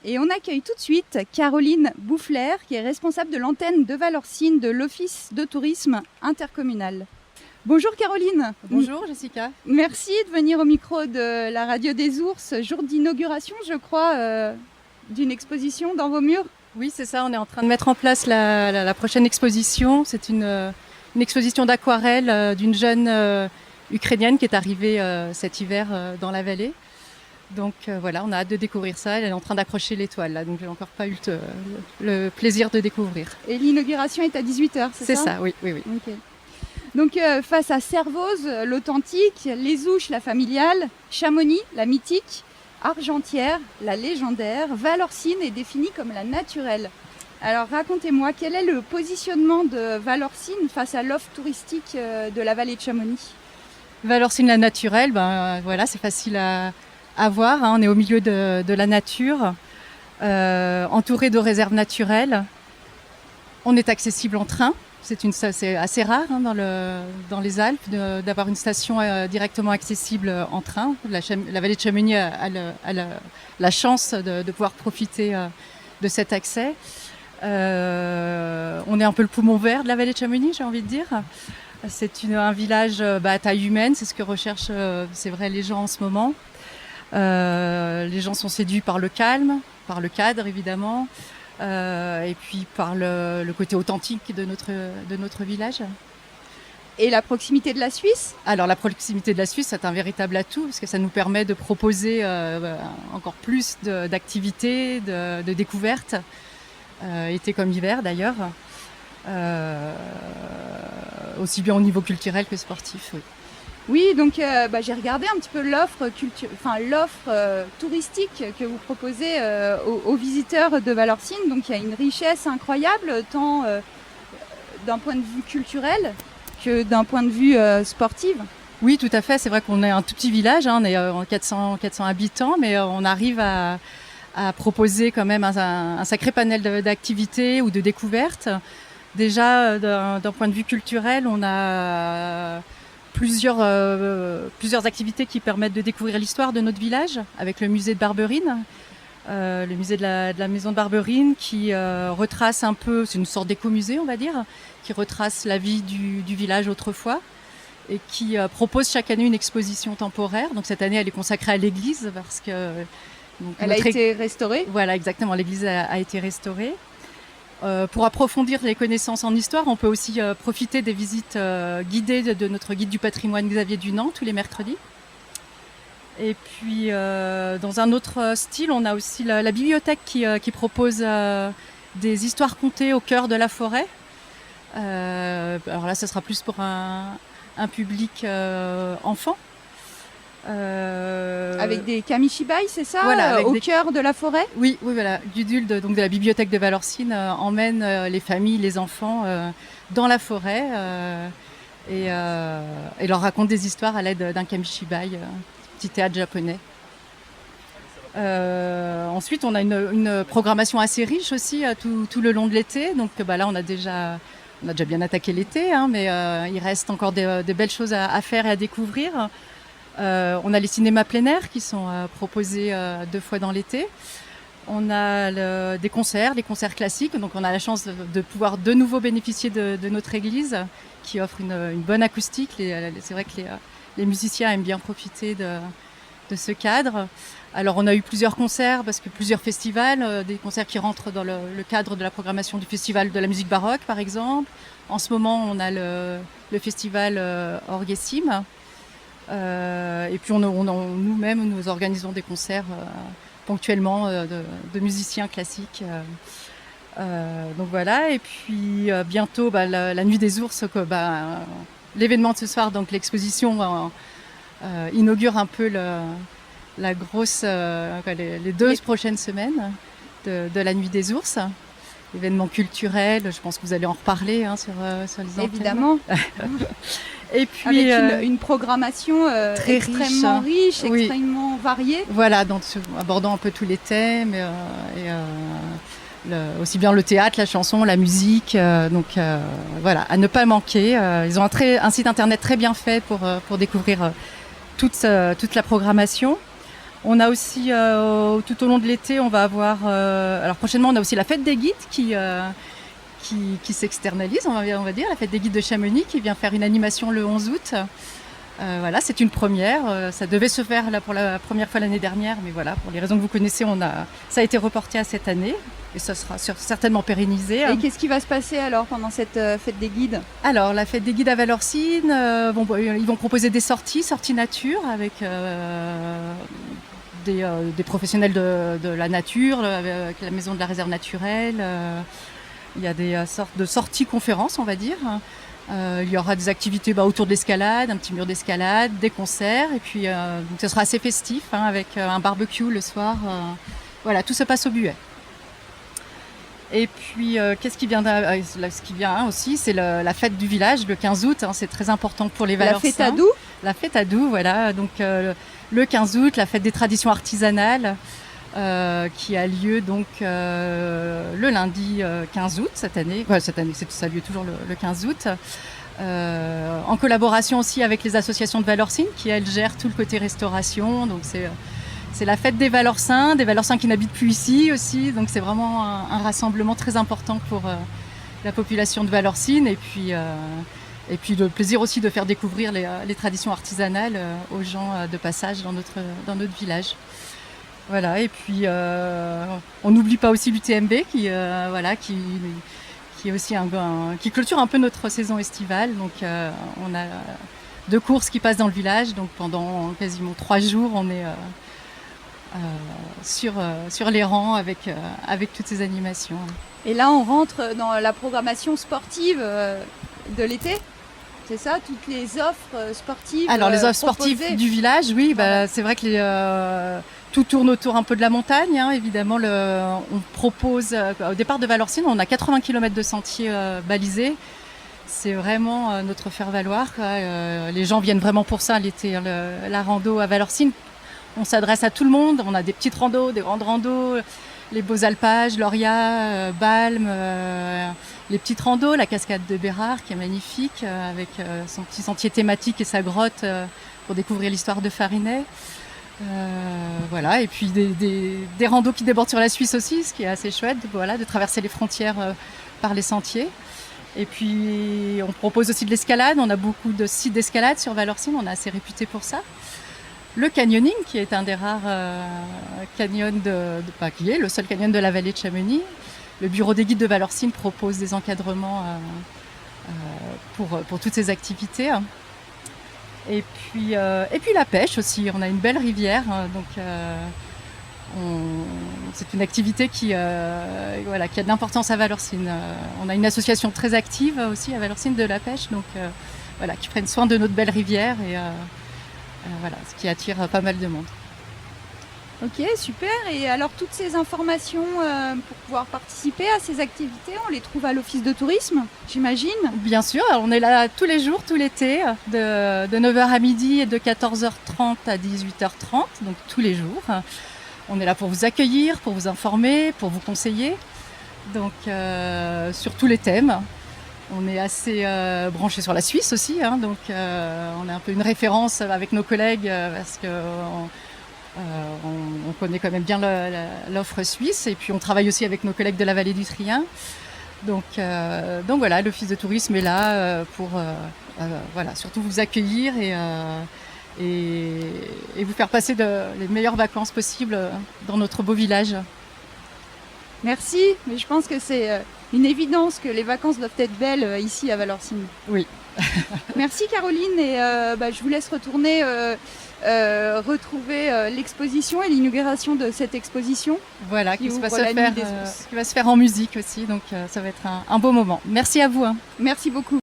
Et on accueille tout de suite Caroline Boufflers, qui est responsable de l'antenne de Valorcine de l'Office de tourisme intercommunal. Bonjour Caroline. Bonjour Jessica. Merci de venir au micro de la radio des ours, jour d'inauguration je crois, d'une exposition dans vos murs. Oui c'est ça, on est en train de mettre en place la prochaine exposition. C'est une exposition d'aquarelle d'une jeune ukrainienne qui est arrivée cet hiver dans la vallée. Donc voilà, on a hâte de découvrir ça. Elle est en train d'accrocher l'étoile là, donc j'ai encore pas eu le plaisir de découvrir. Et l'inauguration est à 18h, c'est ça ? C'est ça, oui. Okay. Donc face à Servoz, l'authentique, Les Ouches, la familiale, Chamonix, la mythique, Argentière, la légendaire, Valorcine est définie comme la naturelle. Alors racontez-moi, quel est le positionnement de Valorcine face à l'offre touristique de la vallée de Chamonix ? Valorcine la naturelle, voilà, c'est facile à voir, hein. On est au milieu de la nature, entouré de réserves naturelles. On est accessible en train. C'est assez rare hein, dans les Alpes d'avoir une station directement accessible en train. La vallée de Chamonix a la chance de pouvoir profiter de cet accès. On est un peu le poumon vert de la vallée de Chamonix, j'ai envie de dire. C'est un village à taille humaine, c'est ce que recherchent c'est vrai, les gens en ce moment. Les gens sont séduits par le calme, par le cadre évidemment. Et puis par le côté authentique de notre village. Et la proximité de la Suisse ? Alors la proximité de la Suisse, c'est un véritable atout parce que ça nous permet de proposer encore plus d'activités, de découvertes, été comme hiver d'ailleurs, aussi bien au niveau culturel que sportif. Oui. Oui, donc j'ai regardé un petit peu l'offre touristique que vous proposez aux visiteurs de Valorcine. Donc il y a une richesse incroyable, tant d'un point de vue culturel que d'un point de vue sportif. Oui, tout à fait. C'est vrai qu'on est un tout petit village, hein, on est en 400 habitants, mais on arrive à proposer quand même un sacré panel d'activités ou de découvertes. Déjà, d'un point de vue culturel, on a plusieurs activités qui permettent de découvrir l'histoire de notre village avec le musée de Barberine, le musée de la maison de Barberine qui retrace un peu, c'est une sorte d'écomusée on va dire, qui retrace la vie du village autrefois et qui propose chaque année une exposition temporaire. Donc cette année elle est consacrée à l'église parce que... Elle a été restaurée ? Voilà, exactement, l'église a été restaurée. Pour approfondir les connaissances en histoire, on peut aussi profiter des visites guidées de notre guide du patrimoine Xavier Dunant tous les mercredis. Et puis dans un autre style, on a aussi la bibliothèque qui propose des histoires contées au cœur de la forêt. Alors là, ce sera plus pour un public enfant. Avec des kamishibai, c'est ça, voilà, au cœur de la forêt ? Oui, voilà. Gudule de la bibliothèque de Valorcine emmène les familles, les enfants dans la forêt et leur raconte des histoires à l'aide d'un kamishibai, petit théâtre japonais. Ensuite, on a une programmation assez riche aussi tout le long de l'été. Donc là, on a déjà bien attaqué l'été, hein, mais il reste encore des belles choses à faire et à découvrir. On a les cinémas plein air qui sont proposés 2 fois dans l'été. On a des concerts, les concerts classiques. Donc on a la chance de pouvoir de nouveau bénéficier de notre église qui offre une bonne acoustique. C'est vrai que les musiciens aiment bien profiter de ce cadre. Alors on a eu plusieurs concerts parce que plusieurs festivals, des concerts qui rentrent dans le cadre de la programmation du festival de la musique baroque par exemple. En ce moment on a le festival Orgessim. Et puis nous-mêmes, nous organisons des concerts ponctuellement de musiciens classiques. Donc voilà, et puis bientôt la Nuit des ours, l'événement de ce soir, donc l'exposition inaugure un peu la grosse, les 2 prochaines semaines de la Nuit des ours. Événement culturel, je pense que vous allez en reparler hein, sur les antennes. Évidemment. Et puis, avec une programmation très extrêmement riche, oui. extrêmement variée. Voilà, donc abordant un peu tous les thèmes, aussi bien le théâtre, la chanson, la musique. Donc voilà, à ne pas manquer. Ils ont un site internet très bien fait pour découvrir toute la programmation. On a aussi, tout au long de l'été, on va avoir... alors prochainement, on a aussi la fête des guides qui s'externalise, on va dire, la fête des guides de Chamonix, qui vient faire une animation le 11 août. Voilà, c'est une première. Ça devait se faire là, pour la première fois l'année dernière, mais voilà, pour les raisons que vous connaissez, ça a été reporté à cette année et ça sera certainement pérennisé. Et qu'est-ce qui va se passer alors pendant cette fête des guides? Alors, la fête des guides à Valorcine, ils vont proposer des sorties nature avec des professionnels de la nature, avec la maison de la réserve naturelle. Il y a des sortes de sorties conférences, on va dire. Il y aura des activités autour de l'escalade, un petit mur d'escalade, des concerts, et puis donc ce sera assez festif avec un barbecue le soir. Voilà, tout se passe au Buet. Et puis qu'est-ce qui vient, ce qui vient aussi, c'est la fête du village le 15 août. C'est très important pour les Valorcins. La fête à Doux. La fête à Doux, voilà. Donc le 15 août, la fête des traditions artisanales. Qui a lieu donc le lundi 15 août cette année. Cette année, ça a lieu toujours le 15 août. En collaboration aussi avec les associations de Valorcine qui, elles, gèrent tout le côté restauration. Donc c'est la fête des Valorcins qui n'habitent plus ici aussi. Donc c'est vraiment un rassemblement très important pour la population de Valorcine. Et puis le plaisir aussi de faire découvrir les traditions artisanales aux gens de passage dans notre village. Voilà, et puis on n'oublie pas aussi l'UTMB qui est aussi qui clôture un peu notre saison estivale. Donc on a 2 courses qui passent dans le village, donc pendant quasiment 3 jours on est sur les rangs avec toutes ces animations. Et là on rentre dans la programmation sportive de l'été? C'est ça, toutes les offres sportives? Alors les offres sportives du village, oui, c'est vrai que tout tourne autour un peu de la montagne, évidemment. On propose, au départ de Valorcine, on a 80 km de sentiers balisés. C'est vraiment notre faire-valoir. Les gens viennent vraiment pour ça l'été, la rando à Valorcine. On s'adresse à tout le monde, on a des petites randos, des grandes randos, les beaux alpages, Loria, Balme, les petites randos, la cascade de Bérard qui est magnifique avec son petit sentier thématique et sa grotte pour découvrir l'histoire de Farinet. Voilà, et puis des randos qui débordent sur la Suisse aussi, ce qui est assez chouette, voilà, de traverser les frontières par les sentiers. Et puis on propose aussi de l'escalade, on a beaucoup de sites d'escalade sur Valorcine, on est assez réputé pour ça. Le canyoning, qui est un des rares canyons qui est le seul canyon de la vallée de Chamonix. Le bureau des guides de Valorcine propose des encadrements pour toutes ces activités. Et puis la pêche aussi. On a une belle rivière, donc c'est une activité qui a de l'importance à Valorcine. On a une association très active aussi à Valorcine de la pêche, donc qui prennent soin de notre belle rivière et ce qui attire pas mal de monde. Ok, super. Et alors toutes ces informations pour pouvoir participer à ces activités, on les trouve à l'office de tourisme, j'imagine? Bien sûr, alors on est là tous les jours, tout l'été, de 9h à midi et de 14h30 à 18h30, donc tous les jours. On est là pour vous accueillir, pour vous informer, pour vous conseiller, donc sur tous les thèmes. On est assez branché sur la Suisse aussi, donc on est un peu une référence avec nos collègues parce qu'on connaît quand même bien l'offre suisse, et puis on travaille aussi avec nos collègues de la vallée du Trien. Donc voilà, l'office de tourisme est là pour surtout vous accueillir et vous faire passer les meilleures vacances possibles dans notre beau village. Merci, mais je pense que c'est une évidence que les vacances doivent être belles ici à Valorcine. Oui. Merci Caroline, et je vous laisse retourner retrouver l'exposition et l'inauguration de cette exposition. Voilà, qui va se faire en musique aussi, donc ça va être un beau moment. Merci à vous. Merci beaucoup.